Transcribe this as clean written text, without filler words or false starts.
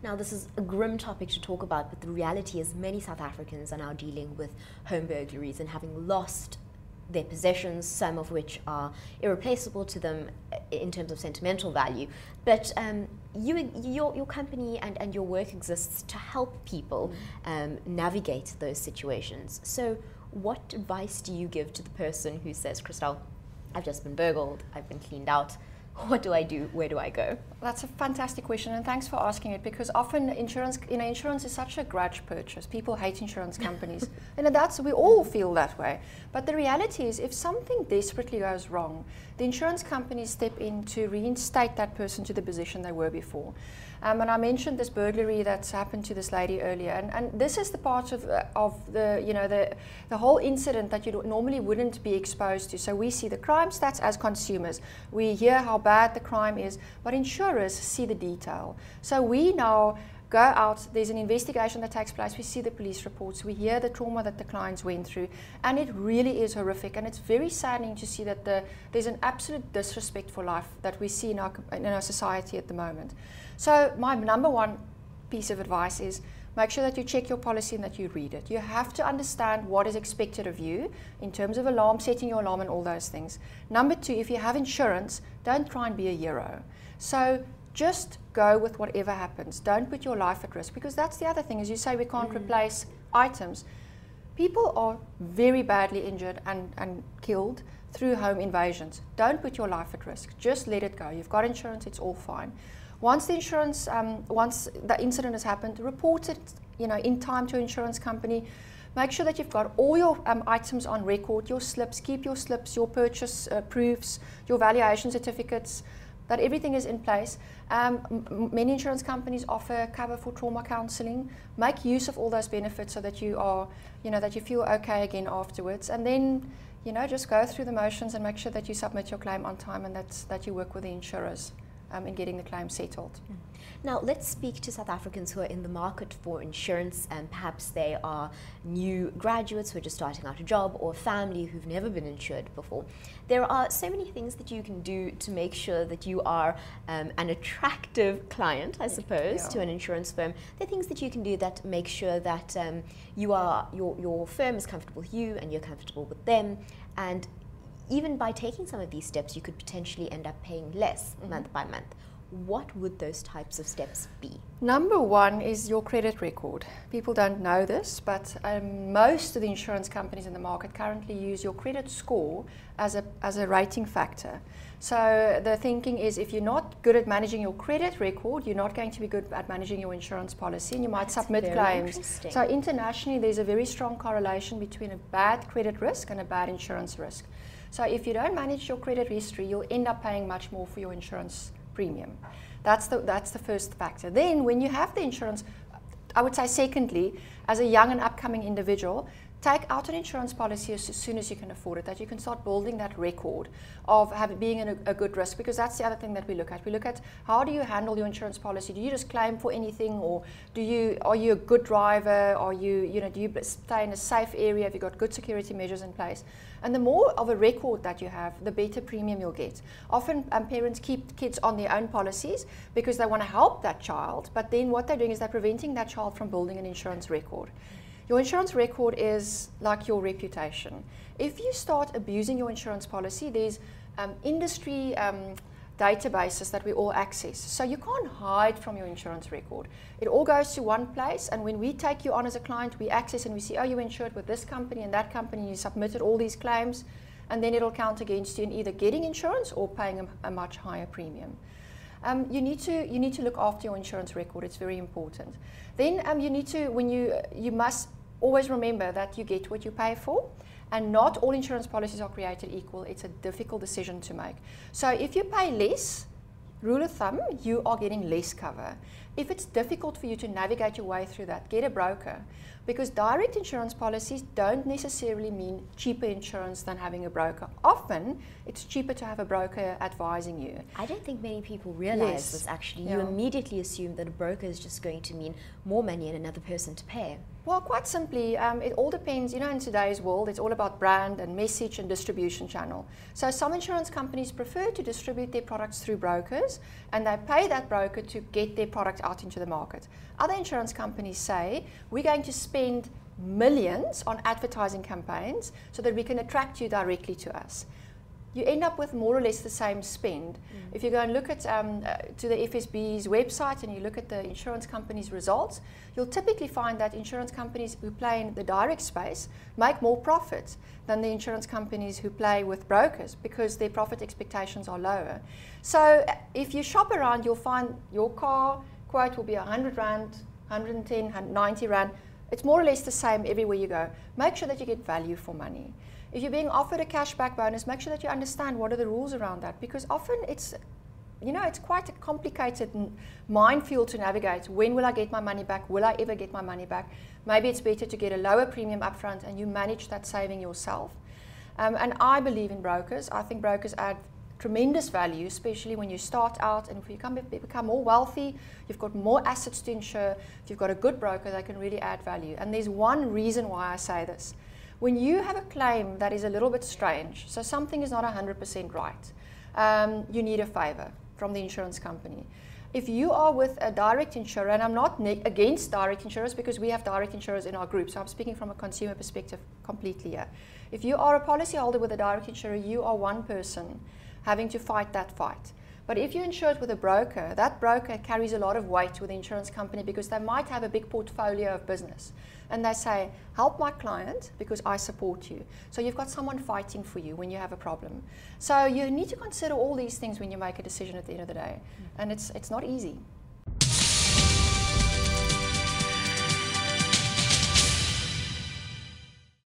Now, this is a grim topic to talk about, but the reality is many South Africans are now dealing with home burglaries and having lost their possessions, some of which are irreplaceable to them in terms of sentimental value. But your company and your work exists to help people navigate those situations. So what advice do you give to the person who says, Christelle, I've just been burgled, I've been cleaned out, what do I do? Where do I go? That's a fantastic question, and thanks for asking it, because often insurance is such a grudge purchase. People hate insurance companies, and we all feel that way. But the reality is, if something desperately goes wrong, the insurance companies step in to reinstate that person to the position they were before. And I mentioned this burglary that's happened to this lady earlier, and this is the part of the whole incident that you normally wouldn't be exposed to. So we see the crime stats as consumers. We hear how bad the crime is, but insurers see the detail. So we now go out, there's an investigation that takes place, we see the police reports, we hear the trauma that the clients went through, and it really is horrific, and it's very saddening to see that there's an absolute disrespect for life that we see in our society at the moment. So my number one piece of advice is make sure that you check your policy and that you read it. You have to understand what is expected of you in terms of alarm, setting your alarm and all those things. Number two, if you have insurance, don't try and be a hero. So just go with whatever happens. Don't put your life at risk, because that's the other thing. As you say, we can't replace items. People are very badly injured and killed through home invasions. Don't put your life at risk. Just let it go. You've got insurance, it's all fine. Once the insurance, once the incident has happened, report it, in time to your insurance company. Make sure that you've got all your items on record, your slips, keep your slips, your purchase proofs, your valuation certificates, that everything is in place. Many insurance companies offer cover for trauma counseling. Make use of all those benefits so that you are, that you feel okay again afterwards. And then, just go through the motions and make sure that you submit your claim on time and that you work with the insurers in getting the claim settled. Now, let's speak to South Africans who are in the market for insurance, and perhaps they are new graduates who are just starting out a job, or a family who've never been insured before. There are so many things that you can do to make sure that you are an attractive client, I suppose, to an insurance firm. There are things that you can do that make sure that your firm is comfortable with you and you're comfortable with them. And even by taking some of these steps, you could potentially end up paying less month by month. What would those types of steps be? Number one is your credit record. People don't know this, but most of the insurance companies in the market currently use your credit score as a rating factor. So the thinking is, if you're not good at managing your credit record, you're not going to be good at managing your insurance policy, and you might submit claims. So internationally, there's a very strong correlation between a bad credit risk and a bad insurance risk. So if you don't manage your credit history, you'll end up paying much more for your insurance premium. That's the first factor. Then when you have the insurance, I would say secondly, as a young and upcoming individual, take out an insurance policy as soon as you can afford it, that you can start building that record of being in a good risk, because that's the other thing that we look at. We look at how do you handle your insurance policy. Do you just claim for anything, or are you a good driver? Do you stay in a safe area? Have you got good security measures in place? And the more of a record that you have, the better premium you'll get. Often parents keep kids on their own policies because they want to help that child, but then what they're doing is they're preventing that child from building an insurance record. Your insurance record is like your reputation. If you start abusing your insurance policy, there's industry databases that we all access. So you can't hide from your insurance record. It all goes to one place, and when we take you on as a client, we access and we see, oh, you're insured with this company and that company, you submitted all these claims, and then it'll count against you in either getting insurance or paying a much higher premium. You need to look after your insurance record. It's very important. Then you must always remember that you get what you pay for, and not all insurance policies are created equal. It's a difficult decision to make. So if you pay less, rule of thumb, you are getting less cover. If it's difficult for you to navigate your way through that, get a broker, because direct insurance policies don't necessarily mean cheaper insurance than having a broker. Often, it's cheaper to have a broker advising you. I don't think many people realize this, actually. You immediately assume that a broker is just going to mean more money and another person to pay. Well, quite simply, it all depends. You know, in today's world, it's all about brand and message and distribution channel. So some insurance companies prefer to distribute their products through brokers, and they pay that broker to get their product out into the market. Other insurance companies say, we're going to spend millions on advertising campaigns so that we can attract you directly to us. You end up with more or less the same spend. If you go and look at to the FSB's website and you look at the insurance companies' results, you'll typically find that insurance companies who play in the direct space make more profit than the insurance companies who play with brokers because their profit expectations are lower. So if you shop around, you'll find your car quote will be 100 Rand, 110, 90 Rand. It's more or less the same everywhere you go. Make sure that you get value for money. If you're being offered a cashback bonus, make sure that you understand what are the rules around that, because often it's quite a complicated minefield to navigate. When will I get my money back? Will I ever get my money back? Maybe it's better to get a lower premium upfront and you manage that saving yourself. And I believe in brokers. I think brokers add tremendous value, especially when you start out, and if you become more wealthy, you've got more assets to insure. If you've got a good broker, they can really add value. And there's one reason why I say this. When you have a claim that is a little bit strange, so something is not 100% right, you need a favor from the insurance company. If you are with a direct insurer, and I'm not against direct insurers because we have direct insurers in our group, so I'm speaking from a consumer perspective completely here. If you are a policyholder with a direct insurer, you are one person having to fight that fight. But if you insure it with a broker, that broker carries a lot of weight with the insurance company because they might have a big portfolio of business. And they say, help my client because I support you. So you've got someone fighting for you when you have a problem. So you need to consider all these things when you make a decision at the end of the day. And it's not easy.